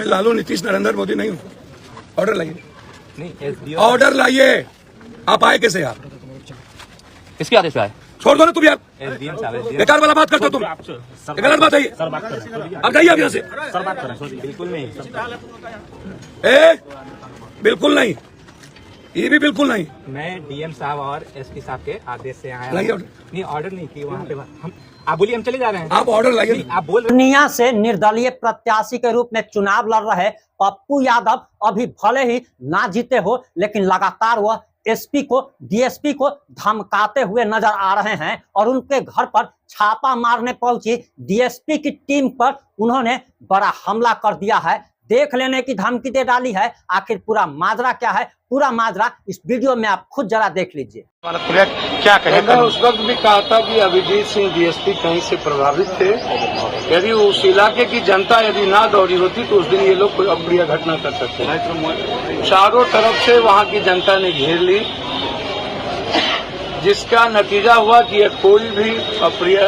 लालू नीतीश नरेंद्र मोदी नहीं हूँ। ऑर्डर लाइए, नहीं ऑर्डर लाइए। आप आए कैसे यार? किसके आदेश पे आए? छोड़ दो ना तुम यार, एसडीएम साहब बेकार वाला बात करते हो तुम। ये गलत बात है ये। अब जाइए आप यहाँ से। बिल्कुल नहीं। बिल्कुल नहीं, ये भी बिल्कुल नहीं। मैं डीएम साहब और एसपी साहब के आदेश से आया लाइए हूं। नहीं ऑर्डर नहीं की वहाँ पे हम आप बोलिए हम चले जा रहे हैं। आप ऑर्डर लाइए। आप बोल रहे पूर्णिया से निर्दलीय प्रत्याशी के रूप में चुनाव लड़ रहे पप्पू यादव अभी भले ही ना जीते हो, लेकिन लगातार वह एसपी को डीएसपी को धमकाते हुए नजर आ रहे हैं और उनके घर पर छापा मारने पहुंची डीएसपी की टीम पर उन्होंने बड़ा हमला कर दिया है। देख लेने की धमकी दे डाली है। आखिर पूरा माजरा क्या है, पूरा माजरा इस वीडियो में आप खुद जरा देख लीजिए। क्या कहें? उस वक्त भी कहा था कि अभिजीत सिंह डीएसपी कहीं से प्रभावित थे। यदि उस इलाके की जनता यदि ना दौड़ी होती तो उस दिन ये लोग कोई अप्रिय घटना कर सकते। चारों तरफ से वहाँ की जनता ने घेर ली, जिसका नतीजा हुआ कि कोई भी अप्रिय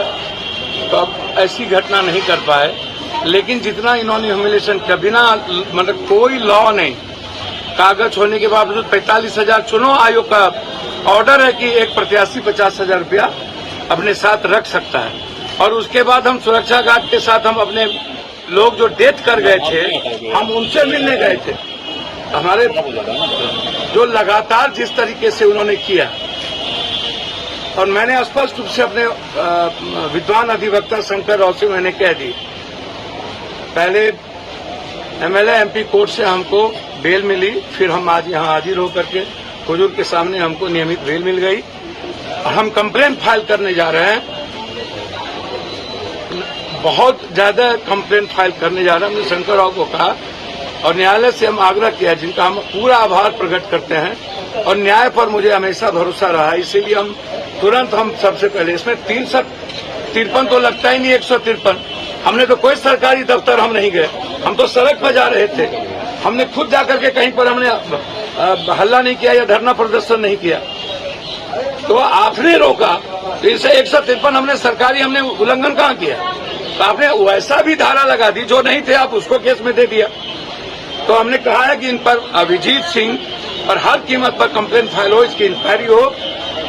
ऐसी घटना नहीं कर पाए। लेकिन जितना इन्होंने ह्यूमिलेशन किया, बिना मतलब कोई लॉ नहीं, कागज होने के बावजूद 45,000 चुनाव आयोग का ऑर्डर है कि एक प्रत्याशी 50,000 रुपया अपने साथ रख सकता है। और उसके बाद हम सुरक्षा गार्ड के साथ हम अपने लोग जो डेथ कर गए थे हम उनसे मिलने गए थे। हमारे जो लगातार जिस तरीके से उन्होंने किया, और मैंने स्पष्ट रूप से अपने विद्वान अधिवक्ता शंकर राव से मैंने कह दी, पहले एमएलए एमपी कोर्ट से हमको बेल मिली, फिर हम आज यहाँ हाजिर होकर के हुजूर के सामने हमको नियमित बेल मिल गई और हम कंप्लेंट फाइल करने जा रहे हैं। बहुत ज्यादा कंप्लेंट फाइल करने जा रहे हैं। हमने शंकर राव को कहा और न्यायालय से हम आग्रह किया, जिनका हम पूरा आभार प्रकट करते हैं और न्याय पर मुझे हमेशा भरोसा रहा, इसीलिए हम तुरंत हम सबसे पहले इसमें 353 तो लगता ही नहीं, 153। हमने तो कोई सरकारी दफ्तर हम नहीं गए, हम तो सड़क पर जा रहे थे। हमने खुद जाकर के कहीं पर हमने हल्ला नहीं किया या धरना प्रदर्शन नहीं किया। तो आपने रोका, तो इसे 153 हमने सरकारी हमने उल्लंघन कहाँ किया? तो आपने वैसा भी धारा लगा दी, जो नहीं थे आप उसको केस में दे दिया। तो हमने कहा है कि इन पर अभिजीत सिंह पर हर कीमत पर कंप्लेंट फाइल हो, इसकी इंक्वायरी हो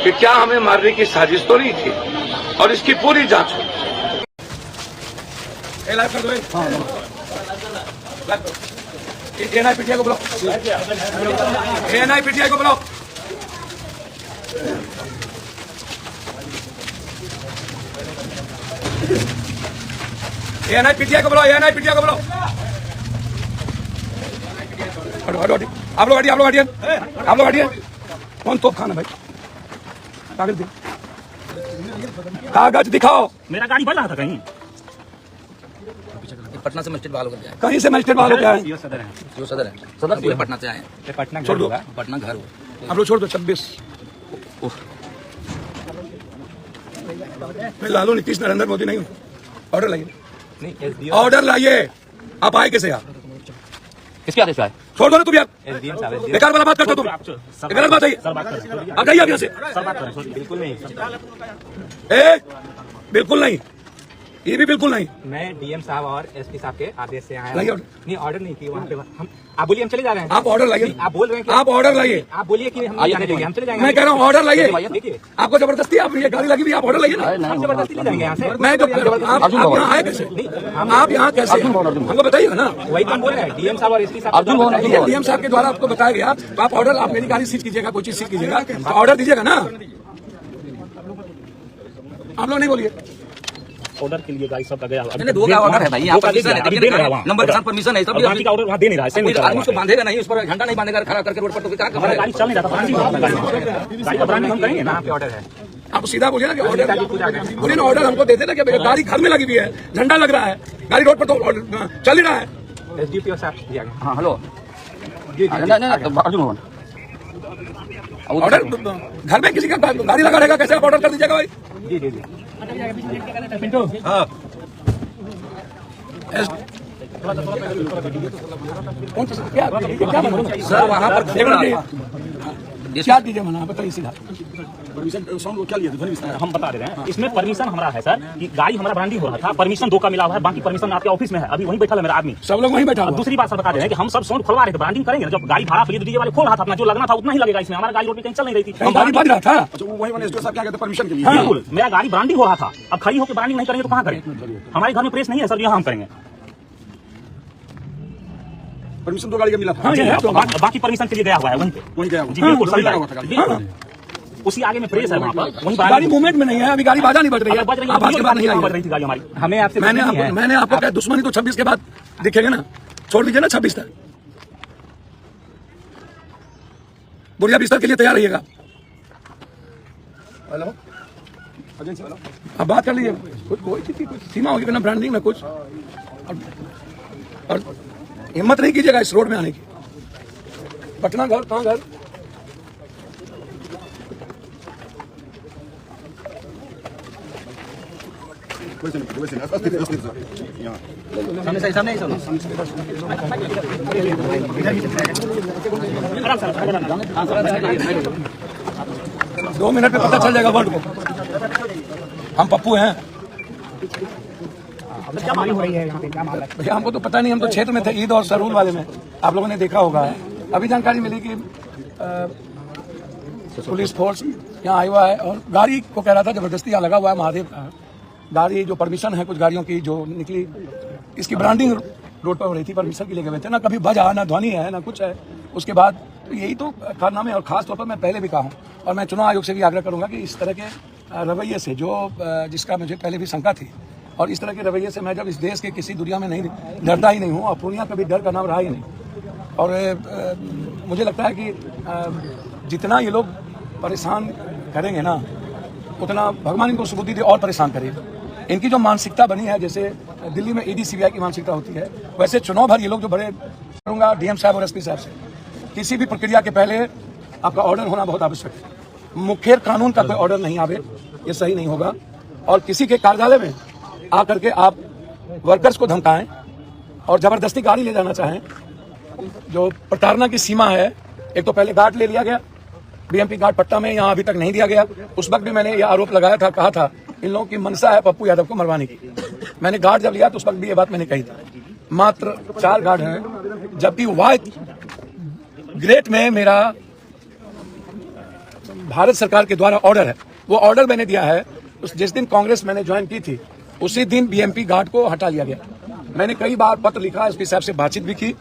कि क्या हमें मारने की साजिश तो नहीं थी, और इसकी पूरी जांच हो। एएनआई पीटीआई को बुलाओ, एएनआई पीटीआई को बुलाओ। एएनआई पीटीआई को बुलाओ, एएनआई पीटीआई को बुलाओ। आप लोग हटिए, आप लोग हटिए। कौन तोप खाना भाई? कागज दे, कागज दिखाओ। मेरा गाड़ी बढ़ रहा था कहीं। पटना से मजिस्ट्रेट बहाल हो गया। कहीं से मजिस्ट्रेट बहाल हो गया है? जो सदर है, जो सदर है, सदर पूरे पटना से आए हैं। पटना छोड़ दो, पटना घर हो। आप लोग छोड़ दो। 26 मैं लालू नीतीश नरेंद्र मोदी नहीं हूँ। ऑर्डर लाइए, नहीं ऑर्डर लाइए। आप आए कैसे यार? किसके आदेश पे आए? छोड़ दो ना तुम यार, एसडीएम साहब बेकार वाला बात करते हो तुम। ये गलत बात है ये। अब जाइए आप यहाँ से। बिल्कुल नहीं। बिल्कुल नहीं, ये भी बिल्कुल नहीं। मैं डीएम साहब और एसपी साहब के आदेश से आया लाइए हूं। ऑर्डर। नहीं ऑर्डर नहीं की वहाँ पे हम आप बोलिए हम चले जा रहे हैं। आप ऑर्डर लाइए। आप बोल रहे हैं कि आप ऑर्डर लाइए। आप बोलिए कि हम जाने देंगे, हम चले जाएंगे। मैं कह रहा हूँ ऑर्डर लाइए। देखिए आपको जबरदस्ती, आप ये गाड़ी लगी हुई, आप ऑर्डर लाइए ना। हम जबरदस्ती ले जाएंगे यहाँ से। मैं तो आप यहाँ आए कैसे? आप यहाँ कैसे? हमको बताइए ना। वही तो हम बोल रहे हैं, डीएम साहब और एसपी साहब। डीएम साहब के द्वारा आपको बताया गया, तो आप ऑर्डर, आप मेरी गाड़ी सीज कीजिएगा, कोई चीज सीज कीजिएगा, तो ऑर्डर दीजिएगा ना। आप लोग नहीं बोलिए। ऑर्डर के लिए गाड़ी सब गया। मैंने 2 का ऑर्डर है भाई, यहाँ परमिशन है, नंबर के साथ परमिशन है, सब बाकी का ऑर्डर वहाँ दे नहीं रहा है। कोई आदमी उसको बांधेगा नहीं, उस पर झंडा नहीं बांधेगा, खड़ा करके रोड पर, तो क्या हमारा गाड़ी चल नहीं रहा था, गाड़ी का ब्रांडिंग हम करेंगे ना। यहाँ पे ऑर्डर है। आप सीधा बोलिए ना कि ऑर्डर, बोलिए ना ऑर्डर हमको देते ना कि गाड़ी घर में लगी हुई है, झंडा लग रहा है, गाड़ी रोड पर तो चल ही रहा है। एसडीपीओ साहब दिया गया। हाँ हेलो, ऑर्डर घर में किसी का गाड़ी लगा रहेगा, कैसे आप ऑर्डर कर दीजिएगा भाई? जी जी जी। कौन सा क्या सर वहाँ पर क्या दीजिए मना, बताइए सीधा। हम बता दे रहे हैं, इसमें परमिशन हमारा है सर कि गाड़ी हमारा ब्रांडिंग हो रहा था, परमिशन 2 का मिला हुआ है, बाकी परमिशन आपके ऑफिस में है, अभी वहीं बैठा है मेरा आदमी। सब लोग वहीं बैठा और हुआ। दूसरी बात सर बता दे रहे हैं कि हम सब साउंड खुलवा रहे थे, ब्रांडिंग करेंगे ना, जब गाड़ी भाड़ा फ्री डीजे वाले खोल रहा था अपना, जो लगना था उतना ही लगेगा इसमें, हमारा गाड़ी रोड पे कहीं चल नहीं रही थी, कहीं गाड़ी बज रहा था। परमिशन के लिए बिल्कुल मेरा गाड़ी ब्रांडिंग हो रहा था, अब खड़ी होकर ब्रांडिंग नहीं करेंगे तो कहाँ करें? हमारे घर में प्रेस नहीं है सर, यहाँ हम करेंगे। परमिशन 2 गाड़ी का मिला था। हाँ, ये है तो बाकी परमिशन के लिए गया हुआ है वहीं पे, वहीं गया जी बिल्कुल सही लगा है, हुआ था गाड़ी। बिल्कुल। उसी आगे में प्रेस है वहाँ पर, वहीं गाड़ी मूवमेंट में नहीं है, अभी गाड़ी बाजा नहीं बज रही है, बज रही आप आज के बाद नहीं बज आई। रही थी गाड़ी हमारी। हमें आपसे मैंने आपको कहा दुश्मनी तो 26 के बाद दिखेगा ना, छोड़ दीजिए ना 26 तक। बुढ़िया बिस्तर के लिए तैयार रहिएगा। हेलो, अब बात कर लीजिए, कोई चीज की कुछ सीमा होगी ना ब्रांडिंग में कुछ, और हिम्मत नहीं कीजिएगा इस रोड में आने की। पटना घर, कहाँ घर? दो मिनट में पता चल जाएगा वर्ल्ड को, हम पप्पू हैं। भैया हमको तो पता नहीं, हम तो क्षेत्र में थे, ईद और सरूल वाले में, आप लोगों ने देखा होगा। अभी जानकारी मिली कि पुलिस फोर्स यहाँ आया हुआ है और गाड़ी को कह रहा था जबरदस्ती यहाँ लगा हुआ है महादेव का। गाड़ी जो परमिशन है कुछ गाड़ियों की जो निकली, इसकी ब्रांडिंग रोड पर हो रही थी, परमिशन के लिए गए थे ना, कभी बजा ना ध्वनि है ना कुछ है। उसके बाद तो यही तो कारनामे है, और खास तौर पर मैं पहले भी कहा हूँ और मैं चुनाव आयोग से भी आग्रह करूंगा कि इस तरह के रवैये से, जो जिसका मुझे पहले भी शंका थी, और इस तरह के रवैये से मैं जब इस देश के किसी दुनिया में नहीं डरता ही नहीं हूँ, और पूर्णिया कभी डर का नाम रहा ही नहीं। और मुझे लगता है कि जितना ये लोग परेशान करेंगे ना, उतना भगवान इनको सुबुद्धि दे और परेशान करेगा। इनकी जो मानसिकता बनी है, जैसे दिल्ली में ईडी सीबीआई की मानसिकता होती है, वैसे चुनाव भर ये लोग जो बड़े करूंगा डीएम साहब और एसपी साहब से, किसी भी प्रक्रिया के पहले आपका ऑर्डर होना बहुत आवश्यक है। मुखेर कानून का कोई ऑर्डर नहीं आवे, ये सही नहीं होगा। और किसी के कार्यालय में आकर के आप वर्कर्स को धमकाएं और जबरदस्ती गाड़ी ले जाना चाहें, जो प्रताड़ना की सीमा है। एक तो पहले गार्ड ले लिया गया, बीएमपी गार्ड पट्टा में यहाँ अभी तक नहीं दिया गया। उस वक्त भी मैंने ये आरोप लगाया था, कहा था इन लोगों की मंशा है पप्पू यादव को मरवाने की। मैंने गार्ड जब लिया तो उस वक्त भी ये बात मैंने कही थी। मात्र 4 गार्ड हैं, जबकि वाई ग्रेट में मेरा भारत सरकार के द्वारा ऑर्डर है, वो ऑर्डर मैंने दिया है। जिस दिन कांग्रेस मैंने ज्वाइन की थी उसी दिन बीएमपी गार्ड को हटा लिया गया। मैंने कई बार पत्र लिखा, एसपी साहब से बातचीत भी की,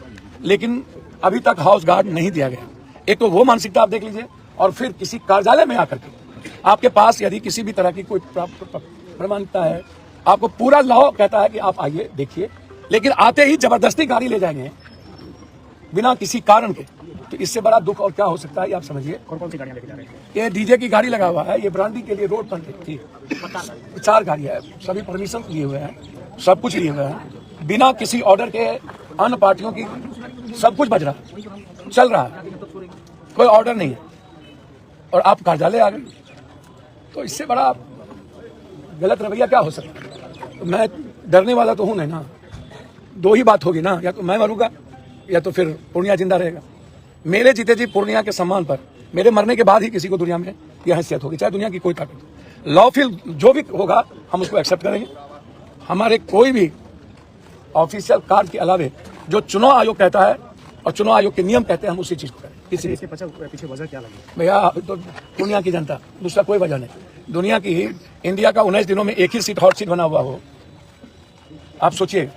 लेकिन अभी तक हाउस गार्ड नहीं दिया गया। एक तो वो मानसिकता आप देख लीजिए, और फिर किसी कार्यालय में आकर के आपके पास यदि किसी भी तरह की कोई प्रमाणिकता है, आपको पूरा लॉ कहता है कि आप आइए देखिए, लेकिन आते ही जबरदस्ती गाड़ी ले जाएंगे बिना किसी कारण के, तो इससे बड़ा दुख और क्या हो सकता है, ये आप समझिए। कौन सी गाड़ियां लेके जा रहे हैं? ये डीजे की गाड़ी लगा हुआ है, ये ब्रांडिंग के लिए रोड पर थी। 4 गाड़ियां है, सभी परमिशन लिए हुए हैं, सब कुछ लिए हुए हैं, बिना किसी ऑर्डर के अन्य पार्टियों की सब कुछ बज रहा है, चल रहा है, कोई ऑर्डर नहीं है, और आप कार्यालय आ गए। तो इससे बड़ा गलत रवैया क्या हो सकता है? तो मैं डरने वाला तो हूं नहीं ना। 2 ही बात होगी ना, या तो मैं मरूंगा या तो फिर पूर्णिया जिंदा रहेगा। मेरे जीते जी पूर्णिया के सम्मान पर मेरे मरने के बाद ही किसी को दुनिया में यह हैसियत होगी, चाहे दुनिया की कोई ताकत। लॉफुल जो भी होगा हम उसको एक्सेप्ट करेंगे। हमारे कोई भी ऑफिशियल कार्य के अलावे जो चुनाव आयोग कहता है और चुनाव आयोग के नियम कहते हैं, हम उसी चीज को करें। इसके पीछे वजह क्या लगी? भैया तो दुनिया की जनता, दूसरा कोई वजह नहीं। दुनिया की ही, इंडिया का 19 दिनों में एक ही सीट हॉट सीट बना हुआ हो, आप सोचिए,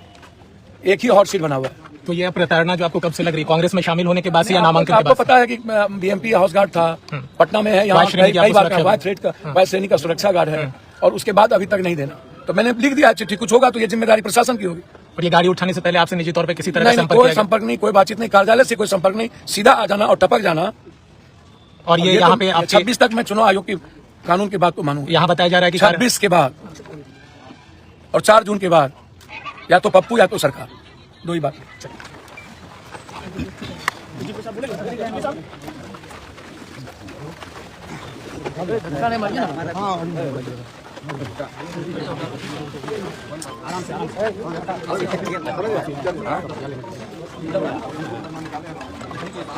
एक ही हॉट सीट बना हुआ है। तो ये प्रताड़ना जो आपको कब से लग रही, कांग्रेस में शामिल होने के बाद से या नामांकन के आपको बाद? पता है कि बीएमपी हाउस गार्ड था, पटना में है, यहाँ वाई श्रेणी की कई बार आपको वाई थ्रेड का, वाई श्रेणी का सुरक्षा गार्ड है, और उसके बाद अभी तक नहीं देना। तो मैंने लिख दिया चिट्ठी, कुछ होगा तो ये जिम्मेदारी प्रशासन की होगी। और ये गाड़ी उठाने से पहले आपसे निजी तौर पे किसी तरह का नहीं, संपर्क कोई किया संपर्क नहीं, कोई बातचीत नहीं, कार्यालय से कोई संपर्क नहीं, सीधा आ जाना और टपक जाना। और ये यहाँ पे आपके 26 तक मैं चुनाव आयोग की कानून की बात को मानूंगा। यहाँ बताया जा रहा है कि 26 के बाद और 4 जून के बाद या तो पप्पू या तो सरकार, 2 ही बात।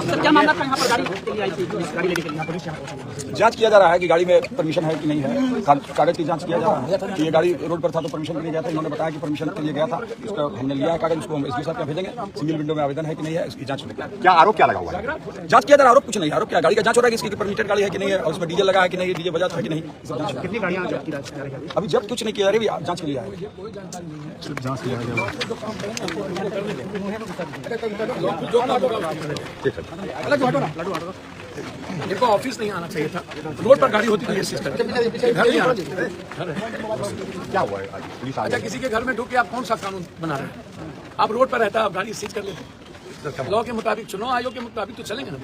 सर क्या मामला था यहाँ पर गाड़ी के लिए आई थी, गाड़ी लेने के लिए यहाँ पुलिस यहाँ पहुंची? जांच किया जा रहा है कि गाड़ी में परमिशन है कि नहीं है, कागज की जांच किया जा रहा है कि ये गाड़ी रोड पर था तो परमिशन के लिए गया था। इन्होंने बताया कि परमिशन के लिए गया था, इसका हमने लिया है कागज, उसको हम एसपी साहब को भेजेंगे। सिंगल विंडो में आवेदन है कि नहीं है, इसकी जांच होगी। क्या आरोप क्या लगा हुआ है? जांच किया जा रहा है, आरोप कुछ नहीं, आरोप क्या, गाड़ी का जांच हो रहा है कि इसकी परमिटेड गाड़ी है कि नहीं है, और उसमें डीजल लगा है कि नहीं, डीजल बजा है कि नहीं, सब जांच। कितनी गाड़ियाँ जब्त की जा रही है? अभी जब कुछ नहीं किया जा रही है, जांच के लिए आए हैं। इनको ऑफिस नहीं आना चाहिए था, रोड पर गाड़ी होती थी, ये सिस्टम घर नहीं आना चाहिए। क्या हुआ है आज पुलिस आ अच्छा, किसी के घर में ढुक के आप कौन सा कानून बना रहे हैं? आप रोड पर रहता है, आप गाड़ी सीज कर लेते हैं। लॉ के मुताबिक, चुनाव आयोग के मुताबिक तो चलेंगे ना।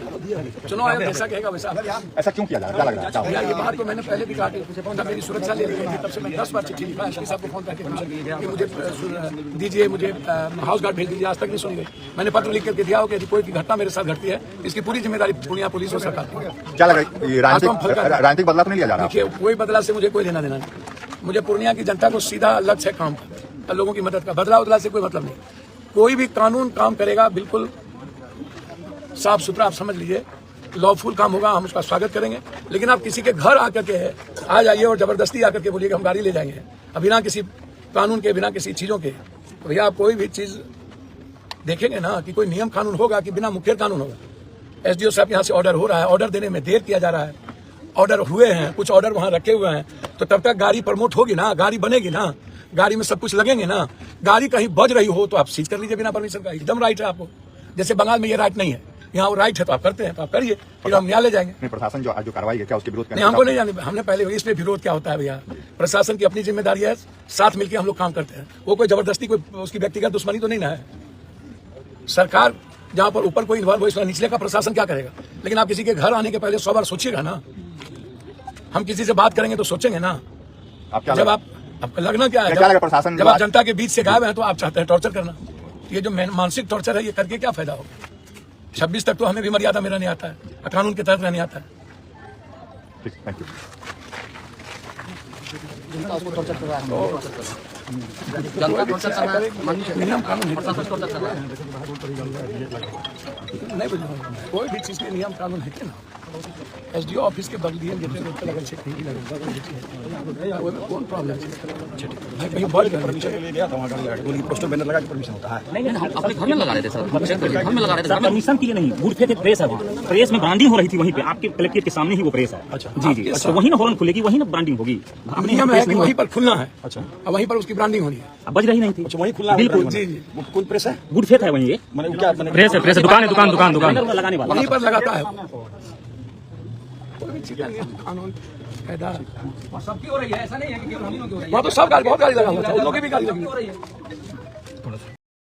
चुनाव आयोग जैसा कहेगा वैसा। ऐसा क्यों किया जा रहा है? क्या लग रहा है? क्या यार ये बात तो मैंने पहले भी कहा कि तब मेरी सुरक्षा ले ली गई थी, तब से मैं 10 बार चिट्ठी लिखा एसपी साहब को फोन करके कि मुझे दीजिए, मुझे हाउस गार्ड भेज दीजिए, आज तक नहीं सुनी गई। मैंने पत्र लिख करके दिया हो कि यदि कोई घटना मेरे साथ घटती है, इसकी पूरी जिम्मेदारी पूर्णिया पुलिस और सरकार की है। क्या लग रहा है? ये राजनीतिक बदलाव नहीं लिया जा रहा? देखिए, कोई बदलाव से मुझे कोई लेना देना नहीं। मुझे पूर्णिया की जनता को सीधा लक्ष्य है काम का, लोगों की मदद का। बदलाव से कोई मतलब नहीं। कोई भी कानून काम करेगा बिल्कुल साफ सुथरा, आप समझ लीजिए, लॉफुल काम होगा, हम उसका स्वागत करेंगे। लेकिन आप किसी के घर आकर के आ जाइए और जबरदस्ती आकर के बोलिए कि हम गाड़ी ले जाएंगे, बिना किसी कानून के, बिना किसी चीजों के, तो भैया आप कोई भी चीज देखेंगे ना कि कोई नियम कानून होगा कि बिना मुखर कानून होगा। एसडीओ साहब यहाँ से ऑर्डर हो रहा है, ऑर्डर देने में देर किया जा रहा है, ऑर्डर हुए हैं, कुछ ऑर्डर वहां रखे हुए हैं, तो तब तक गाड़ी प्रमोट होगी ना, गाड़ी बनेगी ना, गाड़ी में सब कुछ लगेंगे ना। गाड़ी कहीं बज रही हो तो आप सीज कर लीजिए बिना परमिशन का, एकदम राइट है आपको। जैसे बंगाल में ये राइट नहीं है, यहाँ वो राइट है, तो आप करते हैं तो आप करिए, फिर हम न्यायालय जाएंगे। नहीं, प्रशासन जो आज जो कार्रवाई है, क्या उसके विरोध नहीं, हमको नहीं जाने, हमने पहले इसमें विरोध क्या होता है भैया, प्रशासन की अपनी जिम्मेदारी है, साथ मिलकर हम लोग काम करते हैं। वो कोई जबरदस्ती, कोई उसकी व्यक्तिगत दुश्मनी तो नहीं ना है। सरकार जहाँ पर ऊपर कोई इन्वॉल्व हो, इसमें निचले का प्रशासन क्या करेगा? लेकिन आप किसी के घर आने के पहले 100 बार सोचिएगा ना। हम किसी से बात करेंगे तो सोचेंगे ना। जब आपका लगना क्या है, प्रशासन जब आप जनता के बीच से गायब हैं तो आप चाहते हैं टॉर्चर करना। ये जो मानसिक टॉर्चर है, ये करके क्या फायदा होगा? 26 तक तो हमें भी मर्यादा में रहने आता है, कानून के तहत रहने आता है। Thank you. नियम कानून नहीं बुझ कोई भी चीज के नियम कानून है क्या ना। एसडीओ ऑफिस के बगल दिए चेक नहीं लगा, कौन प्रॉब्लम है? कहीं बढ़ गया, परमिशन के लिए गया था, वहाँ गाड़ी लगा के पोस्टर बैनर लगा के परमिशन होता है। नहीं, अपने घर में लगा रहे थे सर, घर में लगा रहे थे परमिशन के लिए नहीं। गुड फेथ एक प्रेस है, प्रेस में ब्रांडिंग हो रही थी वहीं पे, आपके कलेक्ट्रेट के सामने ही वो प्रेस है। अच्छा, जी जी, तो वहीं ना हॉर्न खुलेगी, वहीं ना ब्रांडिंग होगी। नियम है कि वहीं पर खुलना है। अच्छा, वहीं पर उसकी ब्रांडिंग होनी है। अब बज रही नहीं थी, वहीं खुला है। बिल्कुल जी जी, वो कौन प्रेस है? गुड फेथ है वहीं, ये मैंने क्या प्रेस है, दुकान लगाने वाला वहीं पर लगाता है। कोई भी चीज का नियम कानून कायदा सबकी हो रही है, ऐसा नहीं है कि केवल हम ही लोग की हो रही है। वहाँ तो सब गाड़ी, बहुत गाड़ी लगा हुआ था, उन लोगों की भी गाड़ी लगी।